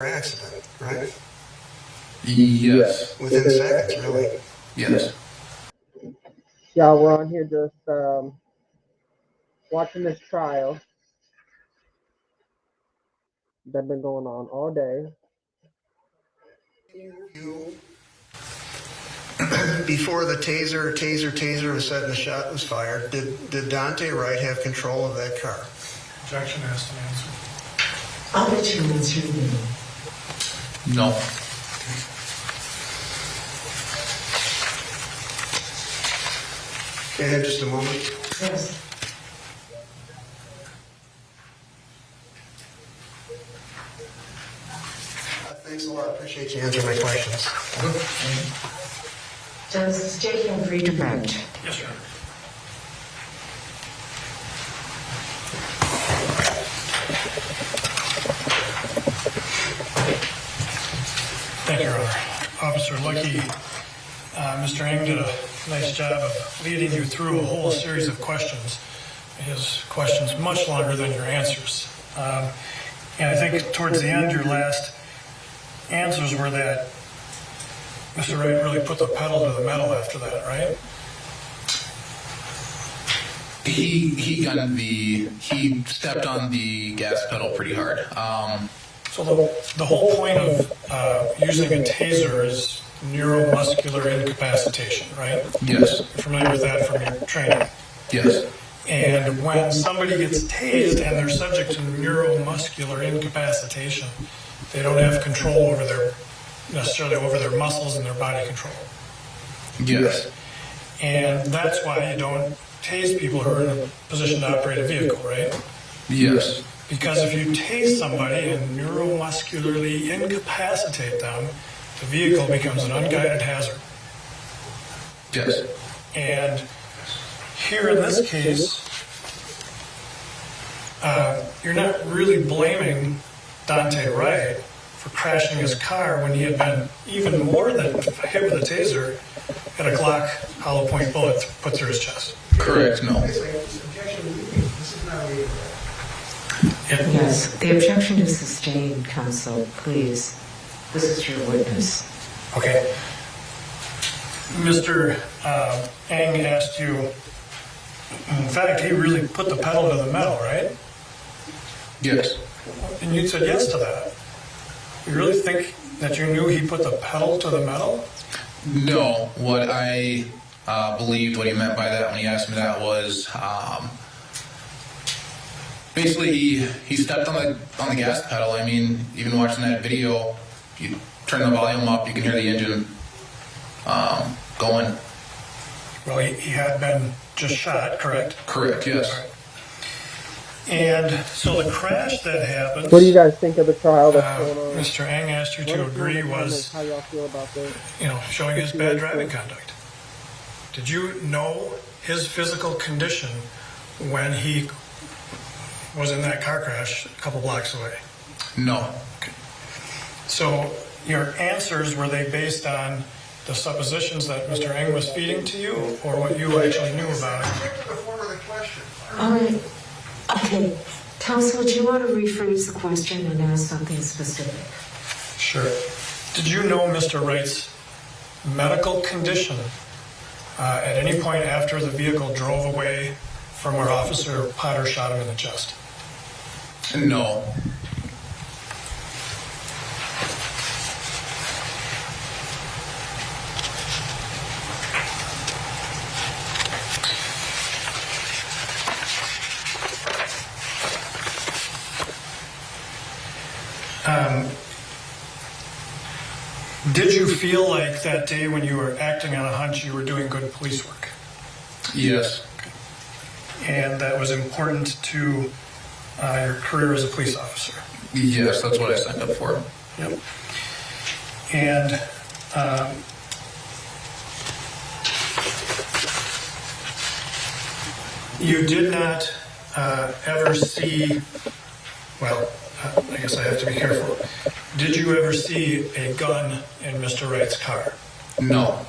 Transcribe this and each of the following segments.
accident, right? Yes. Within seconds, really. Yes. Y'all, we're on here just watching this trial that's been going on all day. Before the taser was set and the shot was fired, did Dante Wright have control of that car? Objection asked and answered. I'll let you answer me. No. Okay, just a moment. Yes. Thanks a lot. Appreciate you answering my questions. Justice Jacob, redirect. Yes, Your Honor. Thank you, Your Honor. Officer Lucky, Mr. Ng did a nice job of leading you through a whole series of questions. His questions much longer than your answers. And I think towards the end, your last answers were that Mr. Wright really put the pedal to the metal after that, right? He stepped on the gas pedal pretty hard. So the whole point of using a taser is neuromuscular incapacitation, right? Yes. You're familiar with that from your training. Yes. And when somebody gets tased and they're subject to neuromuscular incapacitation, they don't have control necessarily over their muscles and their body control. Yes. And that's why you don't tase people who are in a position to operate a vehicle, right? Yes. Because if you tase somebody and neuromuscularly incapacitate them, the vehicle becomes an unguided hazard. Yes. And here in this case, you're not really blaming Dante Wright for crashing his car when he had been even more than hit with a taser and a Glock hollow point bullet put through his chest. Correct. No. Yes, the objection is sustained, counsel. Please, this is your witness. Okay. Mr. Ng asked you, in fact, he really put the pedal to the metal, right? Yes. And you said yes to that. You really think that you knew he put the pedal to the metal? No. What I believed what he meant by that when he asked me that was basically he stepped on the gas pedal. I mean, even watching that video, you turn the volume up, you can hear the engine going. Well, he had been just shot, correct? Correct. Yes. Right. And so the crash that happened. What do you guys think of the trial that's going on? Mr. Ng asked you to agree was, How y'all feel about this? showing his bad driving conduct. Did you know his physical condition when he was in that car crash a couple blocks away? No. Okay. So your answers, were they based on the suppositions that Mr. Ng was feeding to you, or what you actually knew about it? All right. Okay. Counsel, do you want to rephrase the question and ask something specific? Sure. Did you know Mr. Wright's medical condition at any point after the vehicle drove away from where Officer Potter shot him in the chest? No. Did you feel like that day when you were acting on a hunch you were doing good police work? Yes. And that was important to your career as a police officer? Yes, that's what I signed up for. Yep. And you did not ever see, well, I guess I have to be careful. Did you ever see a gun in Mr. Wright's car? No.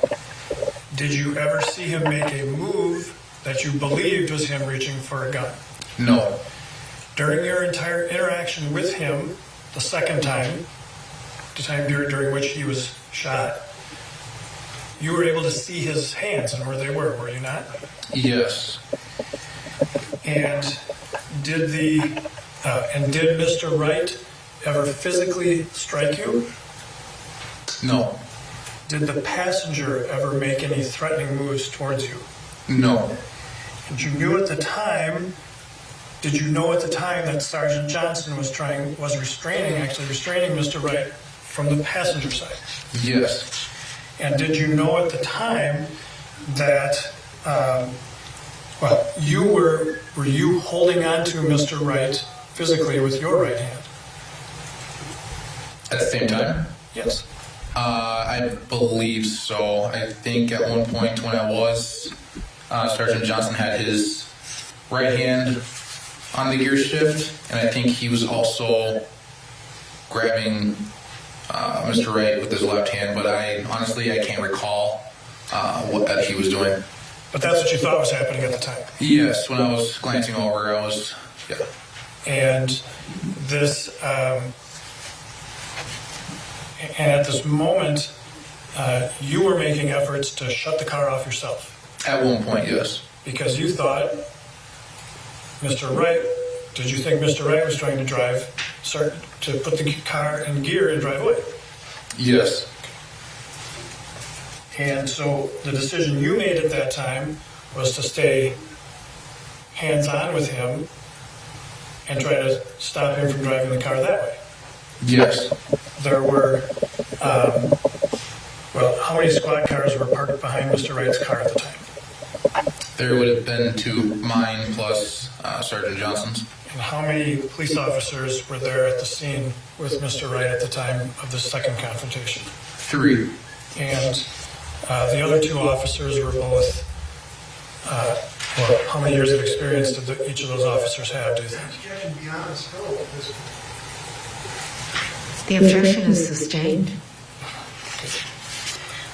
Did you ever see him make a move that you believed was him reaching for a gun? No. During your entire interaction with him, the second time, the time during which he was shot, you were able to see his hands and where they were you not? Yes. And did Mr. Wright ever physically strike you? No. Did the passenger ever make any threatening moves towards you? No. Did you know at the time that Sergeant Johnson was restraining Mr. Wright from the passenger side? Yes. And did you know at the time that, were you holding on to Mr. Wright physically with your right hand? At the same time? Yes. I believe so. I think at one point when I was, Sergeant Johnson had his right hand on the gear shift, and I think he was also grabbing Mr. Wright with his left hand, but I can't recall what that he was doing. But that's what you thought was happening at the time. Yes, when I was glancing over, yeah. And this, and at this moment, you were making efforts to shut the car off yourself. At one point, yes. Because you thought did you think Mr. Wright was trying to to put the car in gear and drive away? Yes. And so the decision you made at that time was to stay hands-on with him and try to stop him from driving the car that way. Yes. There were, how many squad cars were parked behind Mr. Wright's car at the time? There would have been 2, mine plus Sergeant Johnson's. And how many police officers were there at the scene with Mr. Wright at the time of the second confrontation? 3. And the other 2 officers were both, how many years of experience did each of those officers have, do you think? The objection is sustained.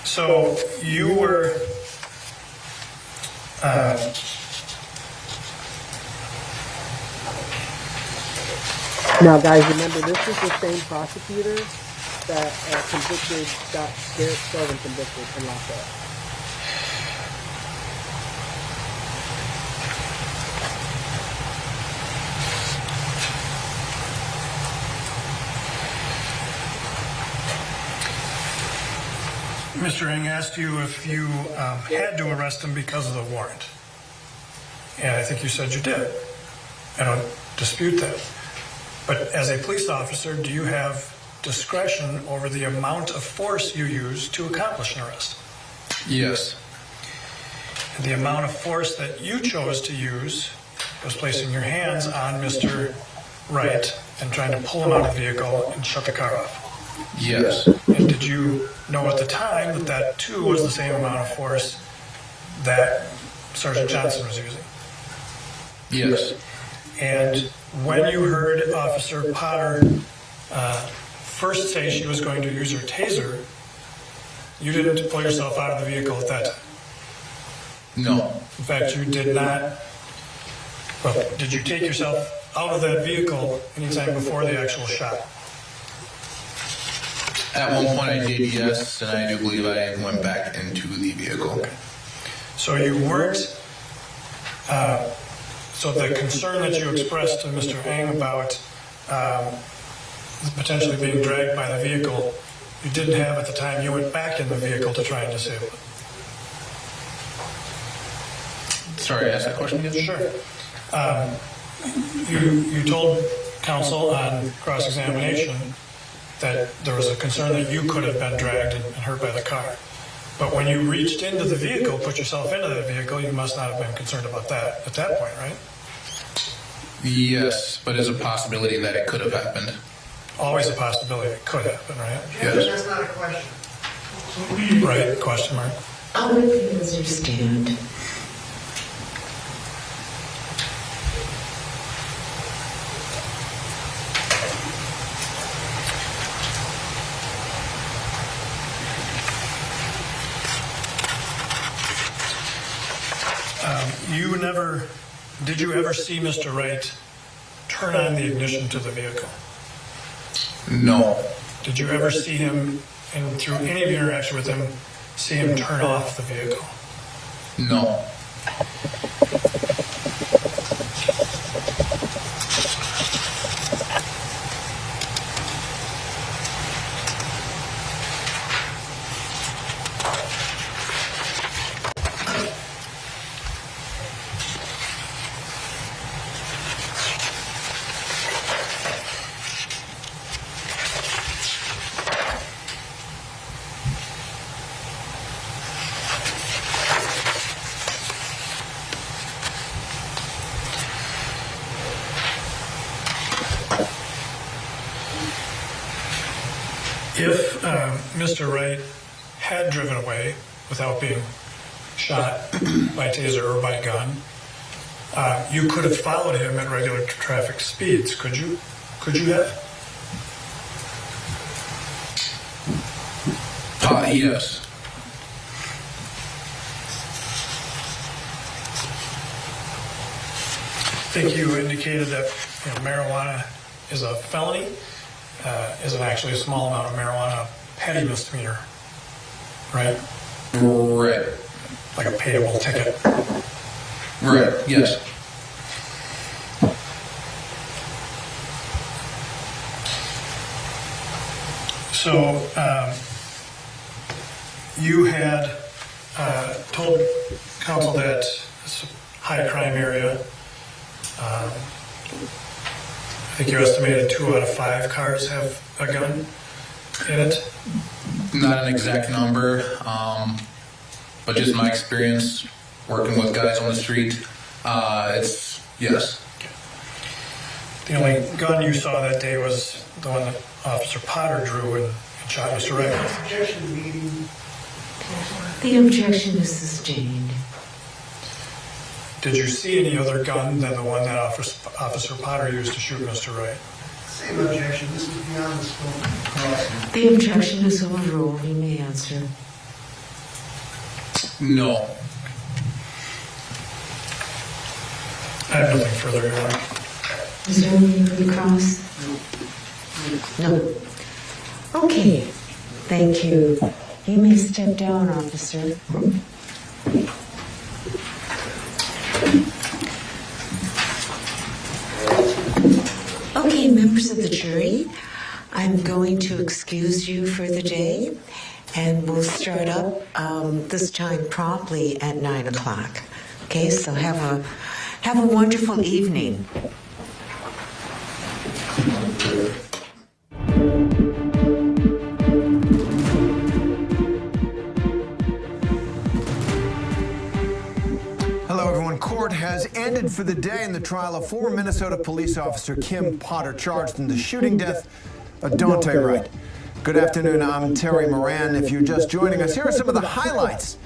So you were, Now, guys, remember, this is the same prosecutor that convicted Garrett Sullivan convicted in Lafayette. Mr. Ng asked you if you had to arrest him because of the warrant. And I think you said you did. I don't dispute that. But as a police officer, do you have discretion over the amount of force you use to accomplish an arrest? Yes. And the amount of force that you chose to use was placing your hands on Mr. Wright and trying to pull him out of the vehicle and shut the car off. Yes. And did you know at the time that too was the same amount of force that Sergeant Johnson was using? Yes. And when you heard Officer Potter first say she was going to use her taser, you didn't pull yourself out of the vehicle at that time? No. In fact, you did not. Well, did you take yourself out of that vehicle anytime before the actual shot? At one point I did, yes, and I do believe I went back into the vehicle. Okay. So you weren't, so the concern that you expressed to Mr. Ng about potentially being dragged by the vehicle, you didn't have at the time you went back in the vehicle to try and disable it. Sorry, ask that question again? Sure. You told counsel on cross-examination that there was a concern that you could have been dragged and hurt by the car. But when you reached into the vehicle, put yourself into that vehicle, you must not have been concerned about that at that point, right? Yes, but there's a possibility that it could have happened. Always a possibility it could happen, right? Yes. That's not a question. Right, question mark. I'll repeat as you stand. Did you ever see Mr. Wright turn on the ignition to the vehicle? No. Did you ever see him, and through any of your interaction with him, see him turn off the vehicle? No. If Mr. Wright had driven away without being shot by taser or by gun, you could have followed him at regular traffic speeds, could you? Could you have? Yes. I think you indicated that marijuana is a felony, isn't actually a small amount of marijuana, a petty misdemeanor, right? Right. Like a payable ticket. Right. Yes. So you had told counsel that it's a high crime area. I think you estimated 2 out of 5 cars have a gun in it. Not an exact number, but just my experience working with guys on the street. It's yes. The only gun you saw that day was the one that Officer Potter drew and shot Mr. Wright. The objection is sustained. Did you see any other gun than the one that Officer Potter used to shoot Mr. Wright? Same objection. This is beyond the scope. The objection is overruled. You may answer. No. I have nothing further to add. Is there anything for the cross? No. Okay. Thank you. You may step down, officer. Okay, members of the jury, I'm going to excuse you for the day, and we'll start up this time promptly at 9 o'clock. Okay, so have a wonderful evening. Hello, everyone. Court has ended for the day in the trial of former Minnesota police officer Kim Potter, charged in the shooting death of Dante Wright. Good afternoon. I'm Terry Moran. If you're just joining us, here are some of the highlights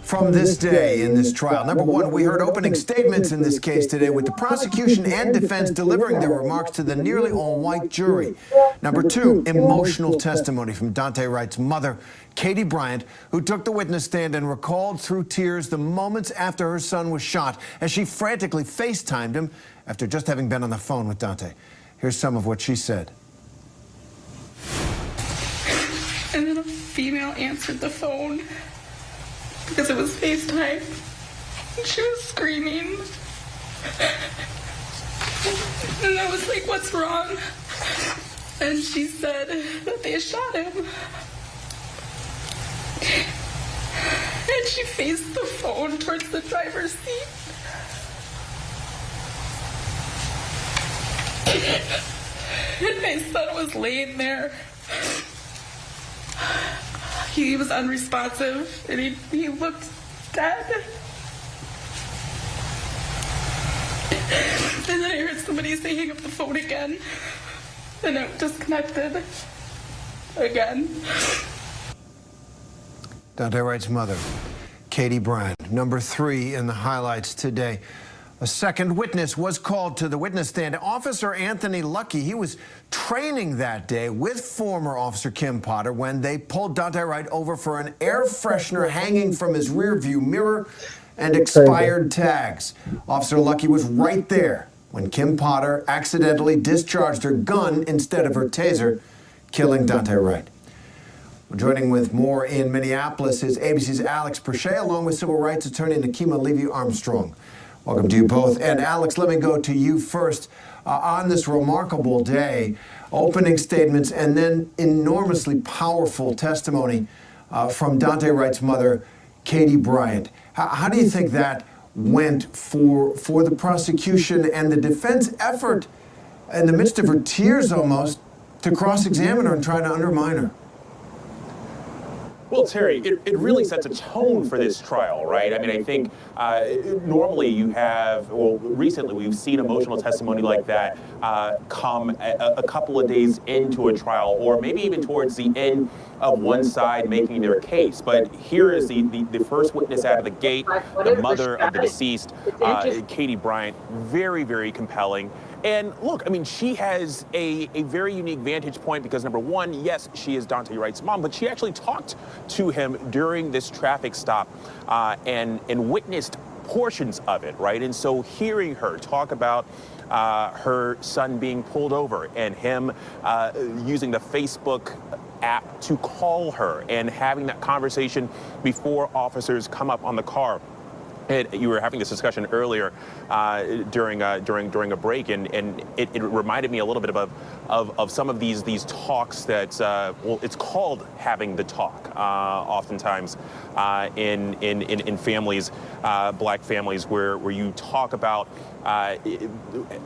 from this day in this trial. Number one, we heard opening statements in this case today with the prosecution and defense delivering their remarks to the nearly all-white jury. Number two, emotional testimony from Dante Wright's mother, Katie Bryant, who took the witness stand and recalled through tears the moments after her son was shot as she frantically FaceTimed him after just having been on the phone with Dante. Here's some of what she said. And then a female answered the phone because it was FaceTime. And she was screaming. And I was like, what's wrong? And she said that they shot him. And she faced the phone towards the driver's seat. And my son was laying there. He was unresponsive and he looked dead. And then I heard somebody say, hang up the phone again. And it disconnected again. Dante Wright's mother, Katie Bryant. Number three in the highlights today. A second witness was called to the witness stand. Officer Anthony Lucky, he was training that day with former Officer Kim Potter when they pulled Dante Wright over for an air freshener hanging from his rearview mirror and expired tags. Officer Lucky was right there when Kim Potter accidentally discharged her gun instead of her taser, killing Dante Wright. Joining with more in Minneapolis is ABC's Alex Perche, along with civil rights attorney Nakima Levy-Armstrong. Welcome to you both. And Alex, let me go to you first. On this remarkable day, opening statements and then enormously powerful testimony from Dante Wright's mother, Katie Bryant. How do you think that went for the prosecution and the defense effort in the midst of her tears almost to cross-examine her and try to undermine her? Well, Terry, it really sets a tone for this trial, right? I mean, I think normally you have, well, recently we've seen emotional testimony like that come a couple of days into a trial, or maybe even towards the end of one side making their case. But here is the first witness out of the gate, the mother of the deceased, Katie Bryant. Very, very compelling. And look, I mean, she has a very unique vantage point because, number one, yes, she is Dante Wright's mom, but she actually talked to him during this traffic stop and witnessed portions of it, right? And so hearing her talk about her son being pulled over and him using the Facebook app to call her and having that conversation before officers come up on the car. You were having this discussion earlier during a break, and it reminded me a little bit of some of these talks that well, it's called having the talk. Oftentimes in families, black families, where you talk about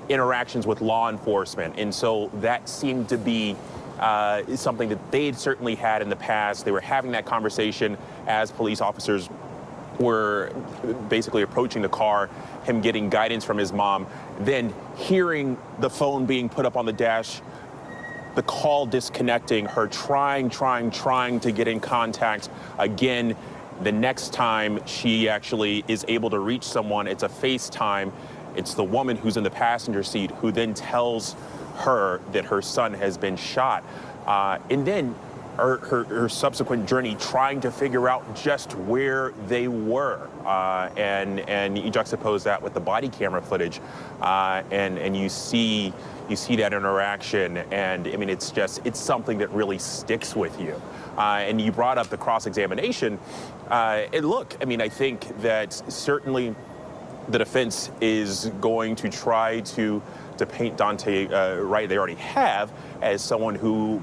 interactions with law enforcement, and so that seemed to be something that they'd certainly had in the past. They were having that conversation as police officers were basically approaching the car, him getting guidance from his mom, then hearing the phone being put up on the dash, the call disconnecting, her trying to get in contact again. The next time she actually is able to reach someone, it's a FaceTime. It's the woman who's in the passenger seat who then tells her that her son has been shot. And then her subsequent journey trying to figure out just where they were. And you juxtapose that with the body camera footage, and you see that interaction, and I mean, it's something that really sticks with you. And you brought up the cross-examination. And look, I mean, I think that certainly the defense is going to try to paint Dante Wright, they already have, as someone who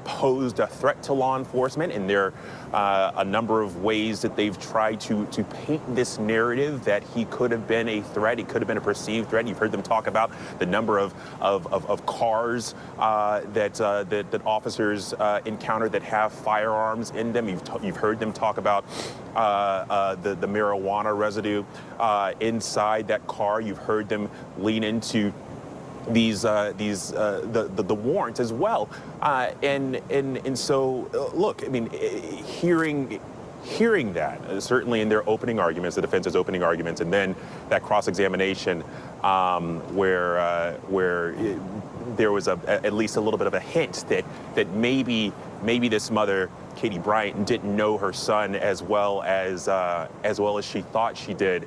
posed a threat to law enforcement, and there are a number of ways that they've tried to paint this narrative that he could have been a threat, he could have been a perceived threat. You've heard them talk about the number of cars that officers encounter that have firearms in them. You've heard them talk about the marijuana residue inside that car. You've heard them lean into the warrants as well, and so look, I mean, hearing that certainly in their opening arguments, the defense's opening arguments, and then that cross-examination where there was at least a little bit of a hint that maybe this mother, Katie Bryant, didn't know her son as well as she thought she did.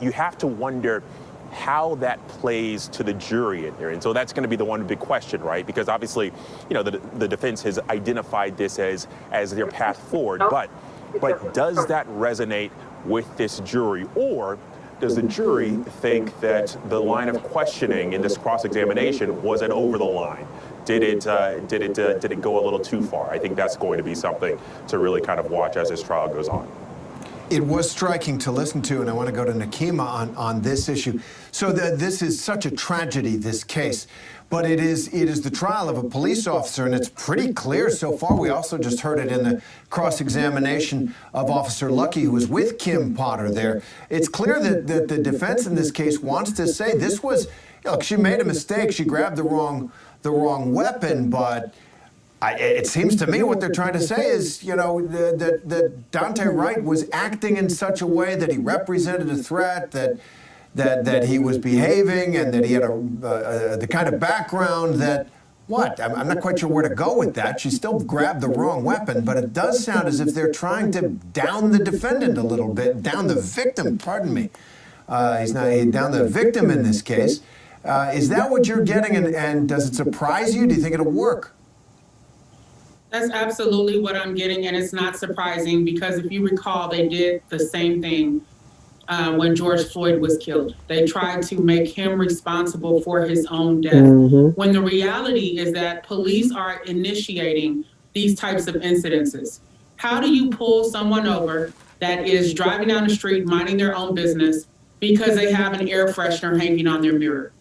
You have to wonder how that plays to the jury in there. And so that's going to be the one big question, right? Because obviously, you know, the defense has identified this as their path forward, but does that resonate with this jury? Or does the jury think that the line of questioning in this cross-examination was it over the line? Did it go a little too far? I think that's going to be something to really kind of watch as this trial goes on. It was striking to listen to, and I want to go to Nakima on this issue. So this is such a tragedy, this case, but it is the trial of a police officer, and it's pretty clear so far. We also just heard it in the cross-examination of Officer Lucky, who was with Kim Potter there. It's clear that the defense in this case wants to say this was, look, she made a mistake, she grabbed the wrong weapon, but it seems to me what they're trying to say is, you know, that Dante Wright was acting in such a way that he represented a threat, that he was behaving, and that he had the kind of background that, what? I'm not quite sure where to go with that. She still grabbed the wrong weapon, but it does sound as if they're trying to down the defendant a little bit, down the victim, pardon me. He's down the victim in this case. Is that what you're getting, and does it surprise you? Do you think it'll work? That's absolutely what I'm getting, and it's not surprising because if you recall, they did the same thing when George Floyd was killed. They tried to make him responsible for his own death. When the reality is that police are initiating these types of incidences. How do you pull someone over that is driving down the street, minding their own business because they have an air freshener hanging on their mirror?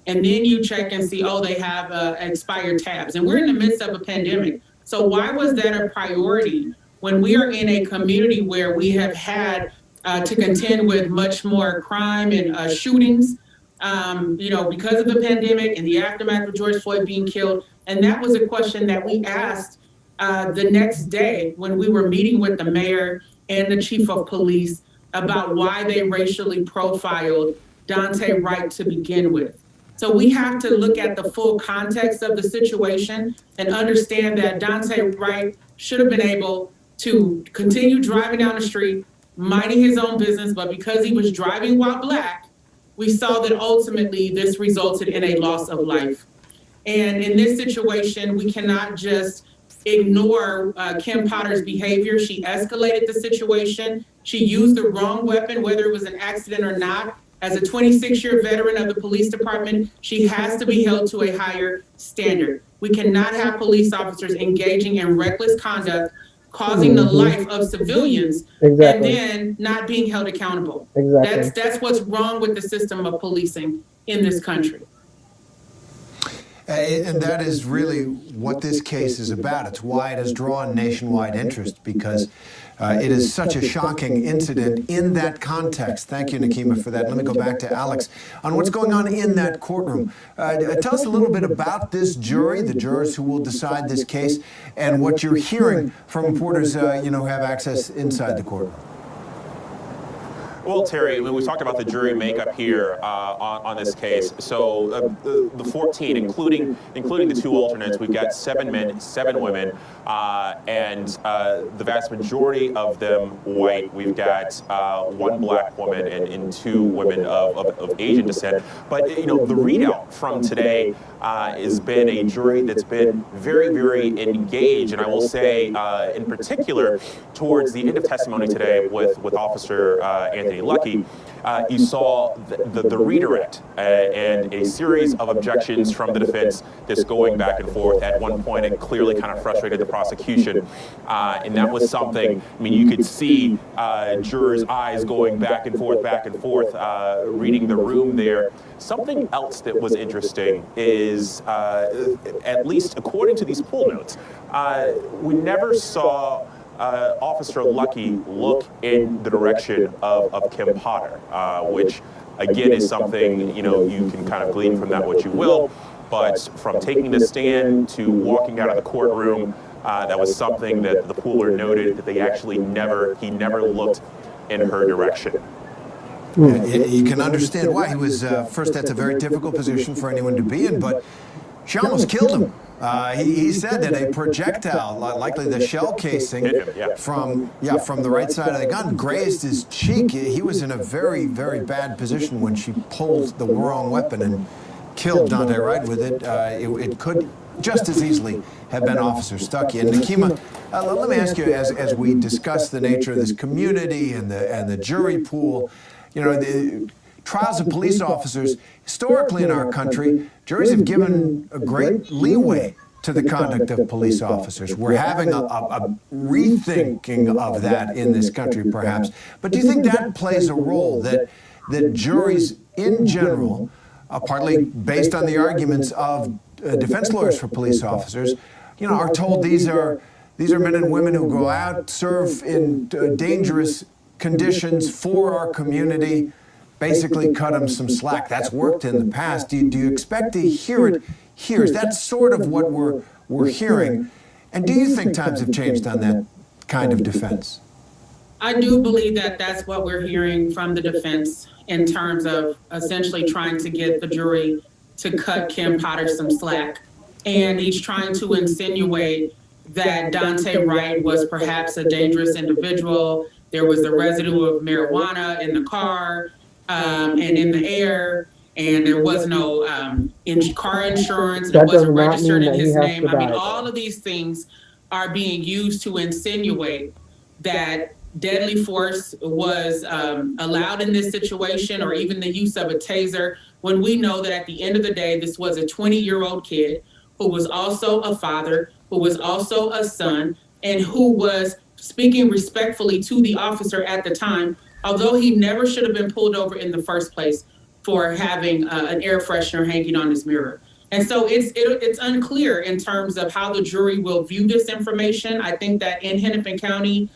And then you check and see, oh, they have expired tabs. And we're in the midst of a pandemic. So why was that a priority when we are in a community where we have had to contend with much more crime and shootings, because of the pandemic and the aftermath of George Floyd being killed? And that was a question that we asked the next day when we were meeting with the mayor and the chief of police about why they racially profiled Dante Wright to begin with. So we have to look at the full context of the situation and understand that Dante Wright should have been able to continue driving down the street, minding his own business, but because he was driving while Black, we saw that ultimately this resulted in a loss of life. And in this situation, we cannot just ignore Kim Potter's behavior. She escalated the situation. She used the wrong weapon, whether it was an accident or not. As a 26-year veteran of the police department, she has to be held to a higher standard. We cannot have police officers engaging in reckless conduct, causing the life of civilians, and then not being held accountable. That's what's wrong with the system of policing in this country. And that is really what this case is about. It's why it has drawn nationwide interest, because it is such a shocking incident in that context. Thank you, Nakima, for that. Let me go back to Alex on what's going on in that courtroom. Tell us a little bit about this jury, the jurors who will decide this case, and what you're hearing from reporters, who have access inside the courtroom. Well, Terry, we talked about the jury makeup here on this case. So the 14, including the two alternates, we've got 7 men, 7 women, and the vast majority of them white. We've got 1 Black woman and 2 women of Asian descent. But the readout from today has been a jury that's been very, very engaged, and I will say, in particular, towards the end of testimony today with Officer Anthony Lucky, you saw the redirect and a series of objections from the defense that's going back and forth. At one point, it clearly kind of frustrated the prosecution, and that was something, you could see jurors' eyes going back and forth, reading the room there. Something else that was interesting is, at least according to these pool notes, we never saw Officer Lucky look in the direction of Kim Potter, which again is something, you can kind of glean from that what you will, but from taking the stand to walking out of the courtroom, that was something that the pooler noted that he never looked in her direction. You can understand why. He was, first, that's a very difficult position for anyone to be in, but she almost killed him. He said that a projectile, likely the shell casing from the right side of the gun, grazed his cheek. He was in a very, very bad position when she pulled the wrong weapon and killed Dante Wright with it. It could just as easily have been Officer Stuckey. And Nakima, let me ask you, as we discuss the nature of this community and the jury pool, the trials of police officers, historically in our country, juries have given a great leeway to the conduct of police officers. We're having a rethinking of that in this country, perhaps. But do you think that plays a role, that juries in general, partly based on the arguments of defense lawyers for police officers, are told these are men and women who go out, serve in dangerous conditions for our community, basically cut them some slack. That's worked in the past. Do you expect to hear it here? Is that sort of what we're hearing? And do you think times have changed on that kind of defense? I do believe that that's what we're hearing from the defense in terms of essentially trying to get the jury to cut Kim Potter some slack. And he's trying to insinuate that Dante Wright was perhaps a dangerous individual. There was the residue of marijuana in the car and in the air, and there was no car insurance. It wasn't registered in his name. All of these things are being used to insinuate that deadly force was allowed in this situation, or even the use of a taser, when we know that at the end of the day, this was a 20-year-old kid who was also a father, who was also a son, and who was speaking respectfully to the officer at the time, although he never should have been pulled over in the first place for having an air freshener hanging on his mirror. And so it's unclear in terms of how the jury will view this information. I think that in Hennepin County,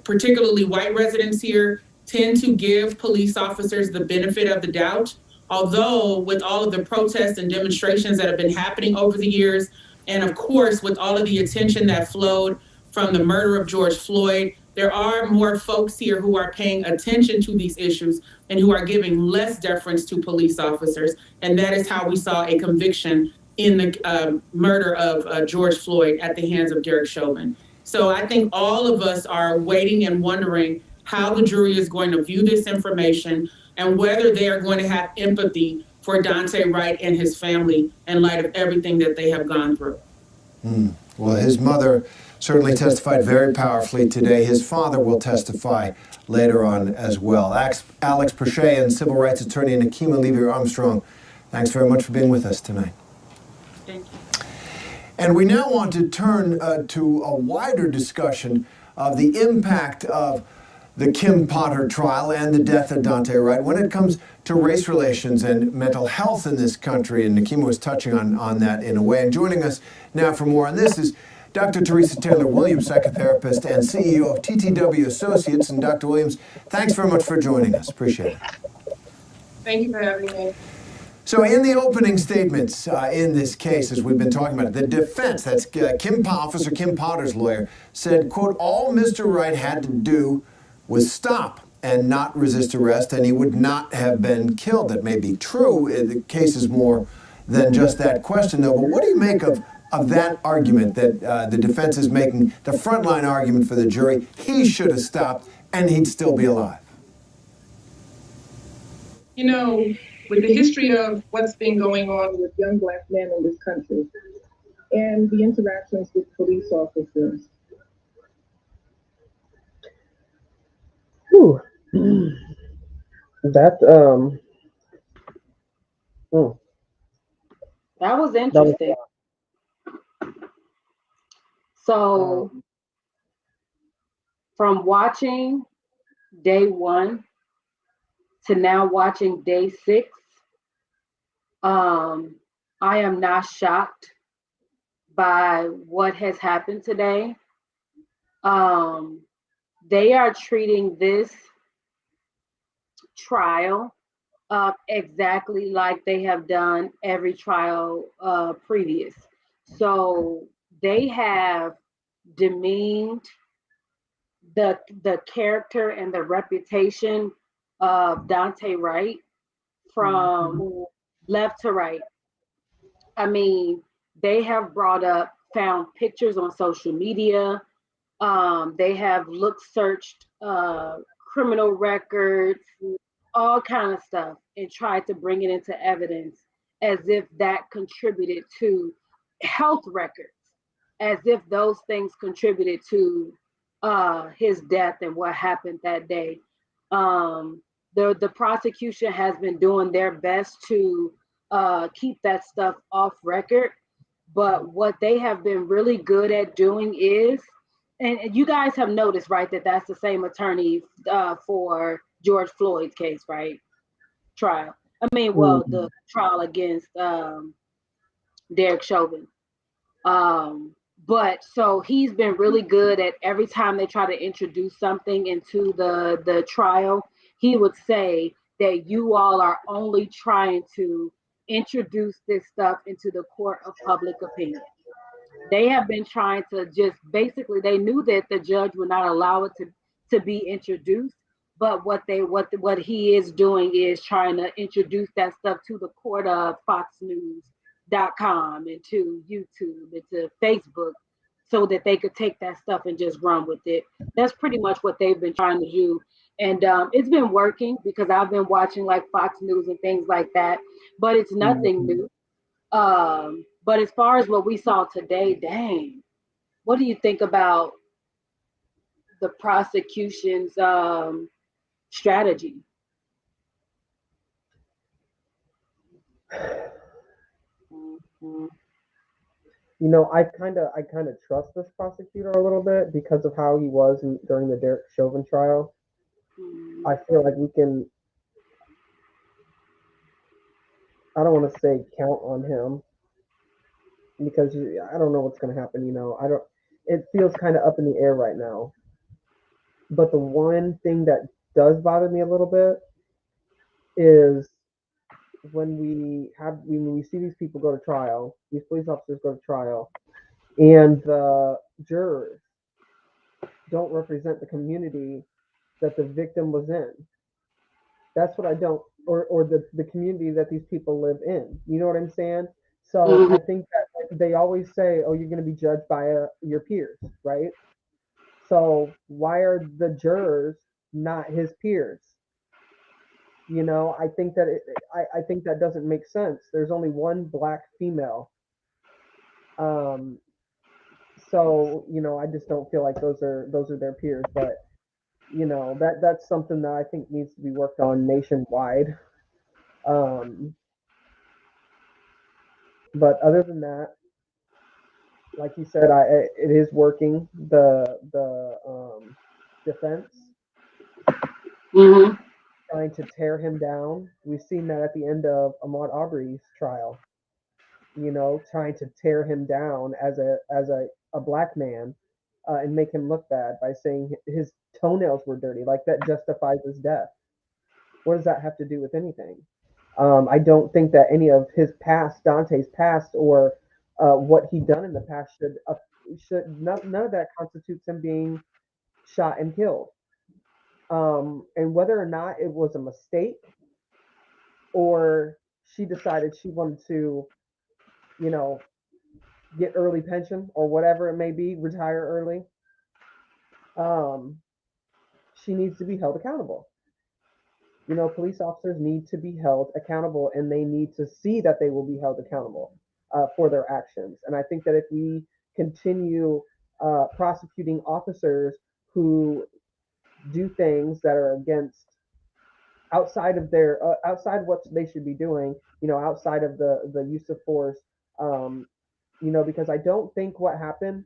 particularly white residents here, tend to give police officers the benefit of the doubt. Although with all of the protests and demonstrations that have been happening over the years, and of course, with all of the attention that flowed from the murder of George Floyd, there are more folks here who are paying attention to these issues and who are giving less deference to police officers. And that is how we saw a conviction in the murder of George Floyd at the hands of Derek Chauvin. So I think all of us are waiting and wondering how the jury is going to view this information and whether they are going to have empathy for Dante Wright and his family in light of everything that they have gone through. Well, his mother certainly testified very powerfully today. His father will testify later on as well. Alex Perche and civil rights attorney Nakima Levy-Armstrong, thanks very much for being with us tonight. Thank you. And we now want to turn to a wider discussion of the impact of the Kim Potter trial and the death of Dante Wright when it comes to race relations and mental health in this country. And Nakima was touching on that in a way. And joining us now for more on this is Dr. Teresa Taylor Williams, psychotherapist and CEO of TTW Associates. And Dr. Williams, thanks very much for joining us. Appreciate it. Thank you for having me. So in the opening statements in this case, as we've been talking about it, the defense, that's Officer Kim Potter's lawyer, said, quote, all Mr. Wright had to do was stop and not resist arrest, and he would not have been killed. That may be true. The case is more than just that question, though. But what do you make of that argument that the defense is making, the frontline argument for the jury? He should have stopped, and he'd still be alive. You know, with the history of what's been going on with young Black men in this country and the interactions with police officers. Whew. That That was interesting. So, from watching day 1 to now watching day 6, I am not shocked by what has happened today. They are treating this trial exactly like they have done every trial previous. So they have demeaned the character and the reputation of Dante Wright from left to right. I mean, they have found pictures on social media. They have searched criminal records, all kind of stuff, and tried to bring it into evidence as if that contributed to health records, as if those things contributed to his death and what happened that day. The prosecution has been doing their best to keep that stuff off record, but what they have been really good at doing is, and you guys have noticed, right, that's the same attorney for George Floyd's case, right? Trial. I mean, well, the trial against Derek Chauvin. But so he's been really good at every time they try to introduce something into the trial, he would say that you all are only trying to introduce this stuff into the court of public opinion. They have been trying to just basically, they knew that the judge would not allow it to be introduced, but what he is doing is trying to introduce that stuff to the court of FoxNews.com and to YouTube and to Facebook so that they could take that stuff and just run with it. That's pretty much what they've been trying to do. And it's been working because I've been watching like Fox News and things like that, but it's nothing new. But as far as what we saw today, dang, what do you think about the prosecution's strategy? You know, I kind of trust this prosecutor a little bit because of how he was during the Derek Chauvin trial. I feel like we can. I don't want to say count on him because I don't know what's going to happen. You know, I don't. It feels kind of up in the air right now. But the one thing that does bother me a little bit is when we see these people go to trial, these police officers go to trial, and the jurors don't represent the community that the victim was in. That's what I don't, or the community that these people live in. You know what I'm saying? So I think that they always say, "Oh, you're going to be judged by your peers," right? So why are the jurors not his peers? You know, I think that I think that doesn't make sense. There's only one black female. Um, so you know, I just don't feel like those are their peers. But you know, that's something that I think needs to be worked on nationwide. Um, but other than that, like you said, it is working. The defense Mm-hmm. trying to tear him down. We've seen that at the end of Ahmaud Arbery's trial. You know, trying to tear him down as a black man, and make him look bad by saying his toenails were dirty. Like that justifies his death. What does that have to do with anything? I don't think that any of his past, Dante's past, or what he done in the past should none of that constitutes him being shot and killed. And whether or not it was a mistake or she decided she wanted to, you know, get early pension or whatever it may be, retire early, um, she needs to be held accountable. You know, police officers need to be held accountable and they need to see that they will be held accountable for their actions. And I think that if we continue prosecuting officers who do things that are against outside of their outside what they should be doing, you know, outside of the use of force, um, you know, because I don't think what happened.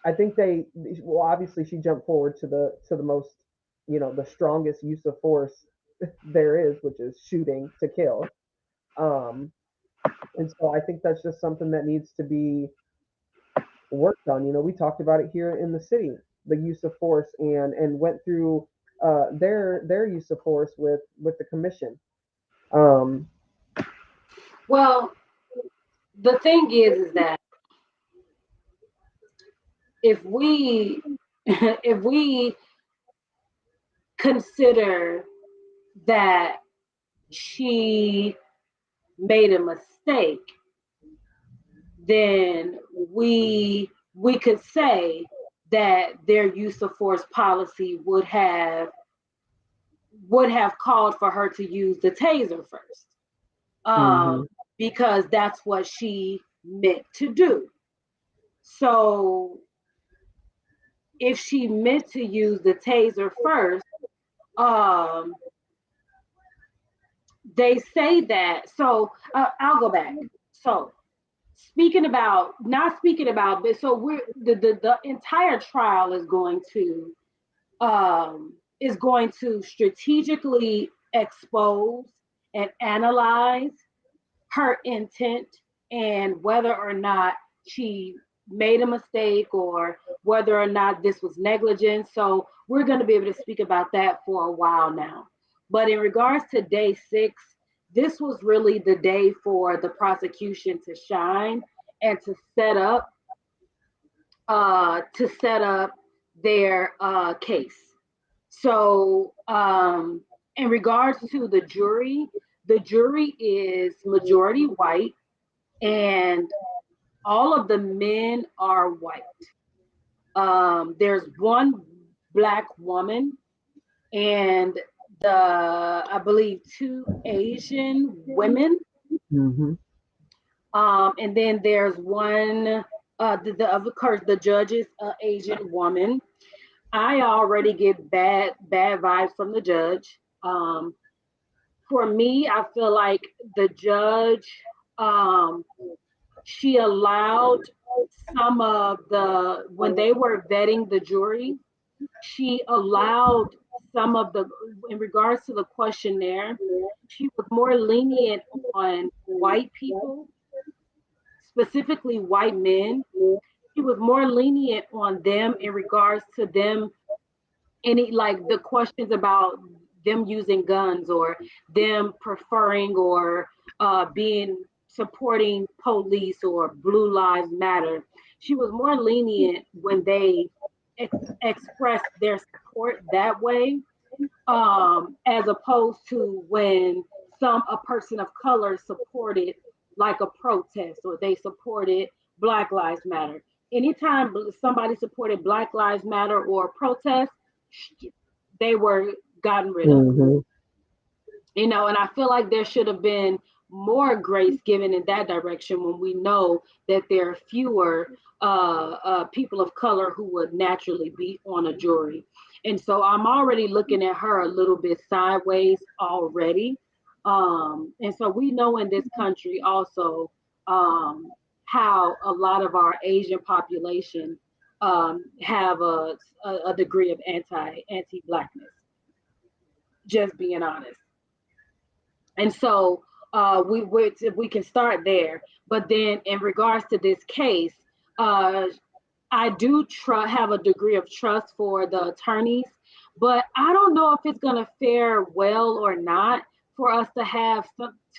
I think they well obviously she jumped forward to the most, you know, the strongest use of force there is, which is shooting to kill. Um, and so I think that's just something that needs to be worked on. You know, we talked about it here in the city, the use of force, and went through their use of force with the commission. Um, Well, the thing is that if we if we consider that she made a mistake, then we could say that their use of force policy would have called for her to use the taser first, um, mhm. because that's what she meant to do. So if she meant to use the taser first, um, they say that. So I'll go back. So not speaking about this, so we're the entire trial is going to strategically expose and analyze her intent and whether or not she made a mistake or whether or not this was negligence. So we're going to be able to speak about that for a while now. But in regards to day 6, this was really the day for the prosecution to shine and to set up their case. So, in regards to the jury is majority white, and all of the men are white. There's one black woman, and I believe 2 Asian women. Mhm. And then there's one of course, the judge is an Asian woman. I already get bad vibes from the judge. For me, I feel like the judge, um, she allowed some of the when they were vetting the jury, she allowed some of the in regards to the questionnaire, she was more lenient on white people, specifically white men. She was more lenient on them in regards to them any like the questions about them using guns or them preferring or being supporting police or blue lives matter. She was more lenient when they expressed their support that way, as opposed to when a person of color supported like a protest or they supported Black Lives Matter. Anytime somebody supported Black Lives Matter or protest, they were gotten rid of. Mm-hmm. And I feel like there should have been more grace given in that direction when we know that there are fewer people of color who would naturally be on a jury. And so I'm already looking at her a little bit sideways already. And so we know in this country also, how a lot of our Asian population have a degree of anti-blackness, just being honest. And so we can start there. But then in regards to this case, uh, I do have a degree of trust for the attorneys, but I don't know if it's going to fare well or not for us to have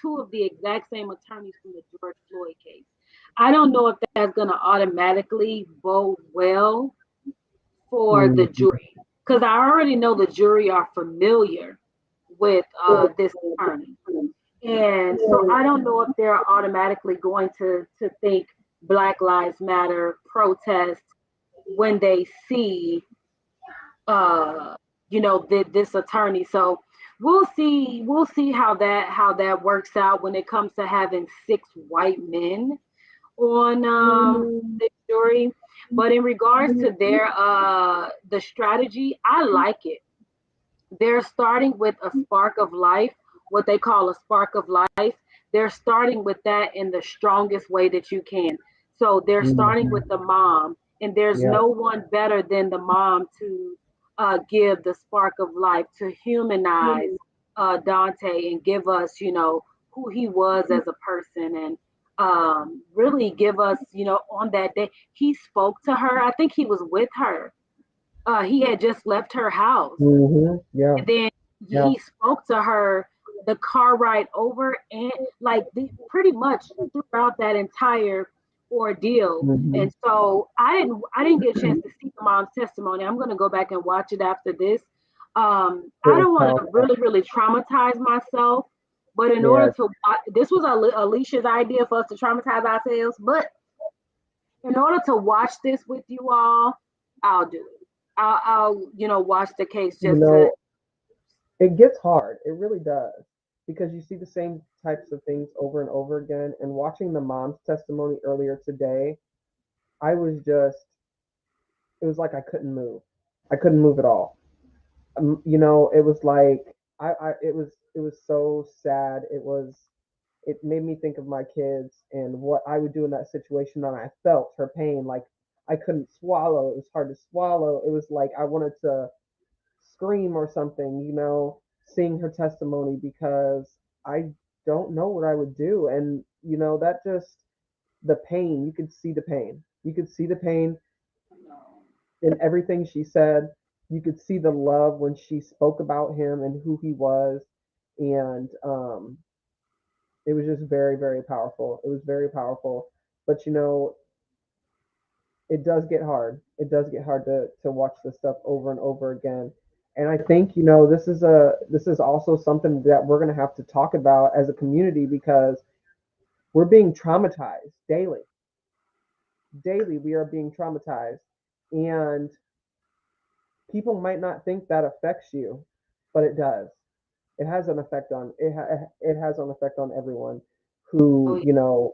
two of the exact same attorneys from the George Floyd case. I don't know if that's going to automatically bode well for the Mm-hmm. jury, because I already know the jury are familiar with this attorney. And so I don't know if they're automatically going to think Black Lives Matter protest when they see uh this attorney. So we'll see how that works out when it comes to having six white men on the jury. But in regards to their the strategy, I like it. They're starting with a spark of life, what they call a spark of life. They're starting with that in the strongest way that you can. So they're starting Mm-hmm. with the mom, and there's Yeah. no one better than the mom to give the spark of life, to humanize Dante and give us, who he was as a person, and really give us, on that day, he spoke to her. I think he was with her. He had just left her house, Mm-hmm. Yeah. and then Yeah. he spoke to her the car ride over, and like pretty much throughout that entire ordeal. Mm-hmm. And so I didn't get a chance to see the mom's testimony. I'm going to go back and watch it after this. It I was don't want to powerful. really traumatize myself, but in Yeah. order to this was Alicia's idea for us to traumatize ourselves, but in order to watch this with you all, I'll do it. I'll watch the case You just to. know, it gets hard. It really does. Because you see the same types of things over and over again. And watching the mom's testimony earlier today, I was just, it was like I couldn't move. I couldn't move at all. It was like, it was so sad. It made me think of my kids and what I would do in that situation. And I felt her pain. Like I couldn't swallow. It was hard to swallow. It was like I wanted to scream or something, seeing her testimony because I don't know what I would do. And, that just, the pain, you could see the pain. You could see the pain in everything she said. You could see the love when she spoke about him and who he was. And it was just very, very powerful. It was very powerful. But, it does get hard. It does get hard to watch this stuff over and over again. And I think, this is also something that we're gonna have to talk about as a community because we're being traumatized daily. Daily we are being traumatized. And people might not think that affects you, but it does. It has an effect on everyone Oh, who,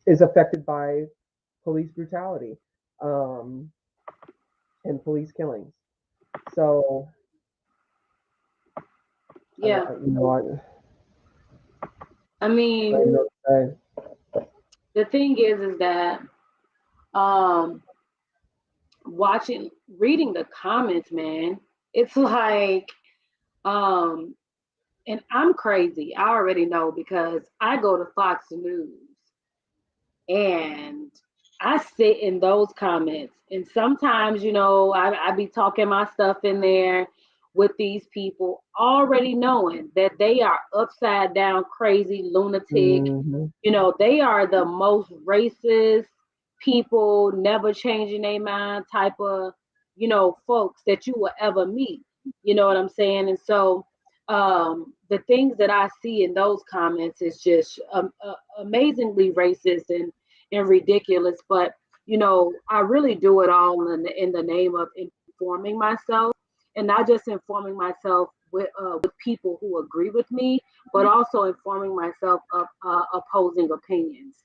is affected by police brutality, and police killings. So, Yeah. you know, I I mean, don't know what to the thing is that um reading the comments, man, it's like um and I'm crazy. I already know because I go to Fox News and I sit in those comments. And sometimes, I be talking my stuff in there with these people, already knowing that they are upside down, crazy, lunatic. say. They are the most racist people, never changing their mind type of, folks that you will ever meet. You know what I'm saying? And so, the things that I see in those comments is just amazingly racist and ridiculous. But I really do it all in the name of informing myself, and not just informing myself with people who agree with me, but also informing myself of opposing opinions.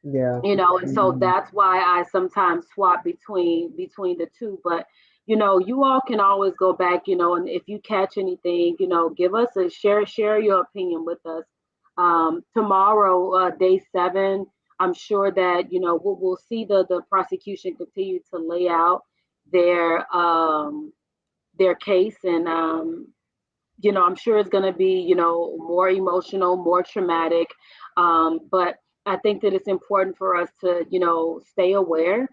Yeah. And so that's why I sometimes swap between the two. But you all can always go back, and if you catch anything, give us a share your opinion with us. Tomorrow, day 7, I'm sure that we'll see the prosecution continue to lay out their case, and I'm sure it's going to be, more emotional, more traumatic. But I think that it's important for us to, stay aware.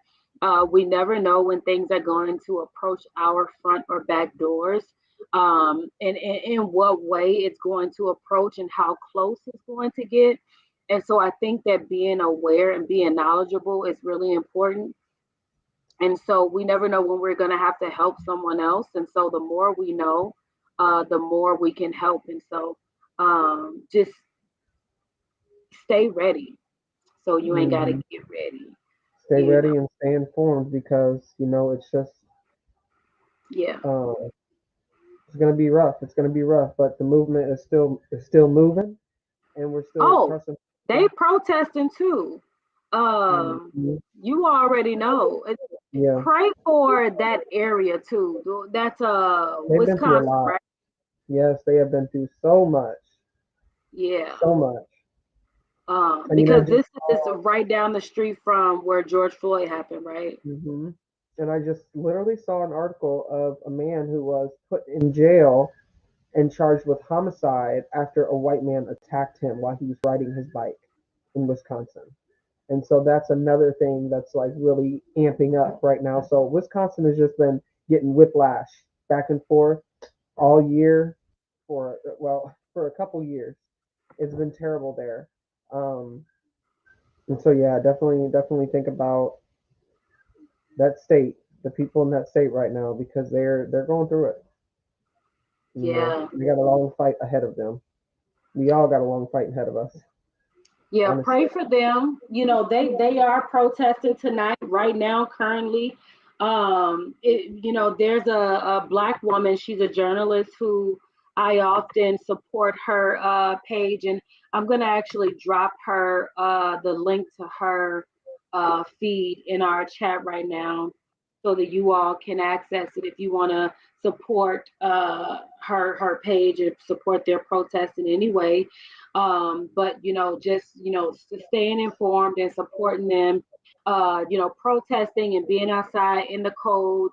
We never know when things are going to approach our front or back doors, and in what way it's going to approach and how close it's going to get. And so I think that being aware and being knowledgeable is really important. And so we never know when we're going to have to help someone else. And so the more we know, the more we can help. And so just stay ready. So you ain't got to Mhm. get ready. Stay You know, ready and stay informed because it's just yeah. uh, it's gonna be rough. It's gonna be rough, but the movement is still moving, and we're still Oh, pressing. they protesting too. Mhm. You already know. Yeah, Pray for that area too. That's they've been through a Wisconsin, lot. right? Yes, they have been through so much, Yeah. so much. I mean, I Because just this is right down the street from where George Floyd happened, right? hmm and I just literally saw an article of a man who was put in jail and charged with homicide after a white man attacked him while he was riding his bike in Wisconsin. And so that's another thing that's like really amping up right now. So Wisconsin has just been getting whiplash back and forth all year for a couple years. It's been terrible there. Um, and so yeah, definitely think about that state, the people in that state right now because they're going through it. Yeah. They got a long fight ahead of them. We all got a long fight ahead of us, Yeah, honestly. pray for them. They are protesting tonight, right now, currently. There's a black woman. She's a journalist who I often support her page, and I'm gonna actually drop her the link to her feed in our chat right now, so that you all can access it if you want to support her page and support their protest in any way. But just staying informed and supporting them, protesting and being outside in the cold,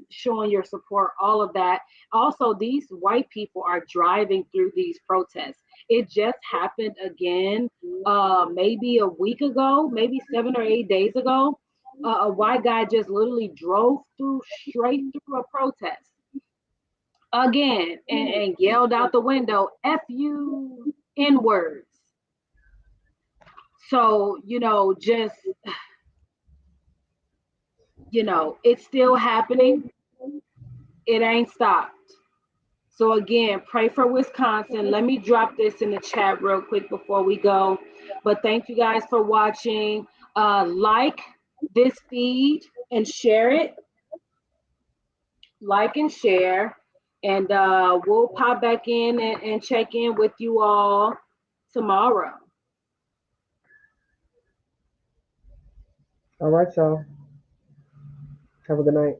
showing your support, all of that. Also, these white people are driving through these protests. It just happened again, maybe a week ago, maybe 7 or 8 days ago. A white guy just literally drove straight through a protest again, and yelled out the window, "F you, N words." So, just, it's still happening. It ain't stopped. So, again, pray for Wisconsin. Let me drop this in the chat real quick before we go. But thank you guys for watching. Like this feed and share it. Like and share. And we'll pop back in and check in with you all tomorrow. All right, y'all. Have a good night.